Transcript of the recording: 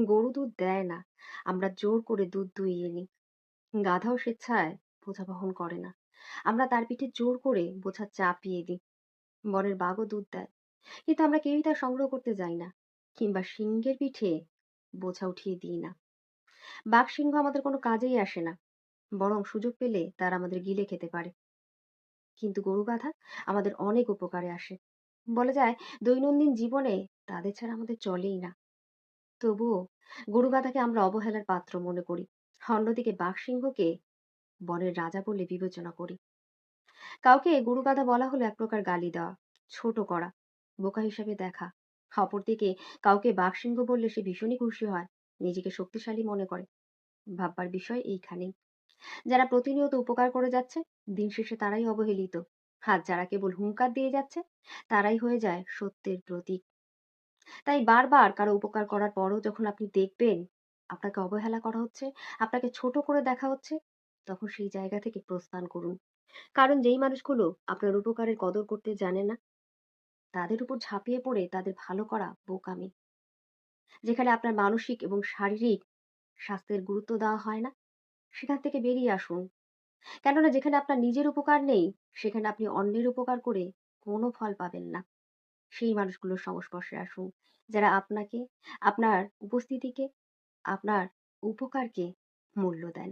গরু দুধ দেয় না, আমরা জোর করে দুধ দুইয়ে নিই। গাধাও স্বেচ্ছায় বোঝা বহন করে না, আমরা তার পিঠে জোর করে বোঝা চাপিয়ে দিই। বনের বাঘও দুধ দেয়, কিন্তু আমরা কেউই তা সংগ্রহ করতে যাই না, কিংবা সিংহের পিঠে বোঝা উঠিয়ে দিই না। বাঘ সিংহ আমাদের কোনো কাজেই আসে না, বরং সুযোগ পেলে তারা আমাদের গিলে খেতে পারে। কিন্তু গরু গাধা আমাদের অনেক উপকারে আসে। বলা যায় দৈনন্দিন জীবনে তাদের ছাড়া আমাদের চলেই না। তবুও গরু গাধাকে আমরা অবহেলার পাত্র মনে করি, অন্যদিকে বাঘ সিংহকে বনের রাজা বলে বিবেচনা করি। কাউকে গরু গাধা বলা হলো এক প্রকার গালি দেওয়া, ছোট করা, বোকা হিসাবে দেখা। অপরদিকে কাউকে বাঘ সিংহ বললে সে ভীষণই খুশি হয়, নিজেকে শক্তিশালী মনে করে। ভাববার বিষয় এইখানেই, যারা প্রতিনিয়ত উপকার করে যাচ্ছে, দিন শেষে তারাই অবহেলিত। আর যারা কেবল হুংকার দিয়ে যাচ্ছে, তারাই হয়ে যায় সত্যের প্রতীক। তাই বারবার কারো উপকার করার পরও যখন আপনি দেখবেন আপনাকে অবহেলা করা হচ্ছে, আপনাকে ছোট করে দেখা হচ্ছে, তখন সেই জায়গা থেকে প্রস্থান করুন। কারণ যেই মানুষগুলো আপনার উপকারের কদর করতে জানে না, তাদের উপর ঝাঁপিয়ে পড়ে তাদের ভালো করা বোকামি। যেখানে আপনার মানসিক এবং শারীরিক স্বাস্থ্যের গুরুত্ব দেওয়া হয় না, সেখান থেকে বেরিয়ে আসুন। কেননা যেখানে আপনার নিজের উপকার নেই, সেখানে আপনি অন্যের উপকার করে কোনো ফল পাবেন না। সেই মানুষগুলোর সংস্পর্শে আসুন, যারা আপনাকে, আপনার উপস্থিতিকে, আপনার উপকারকে মূল্য দেন।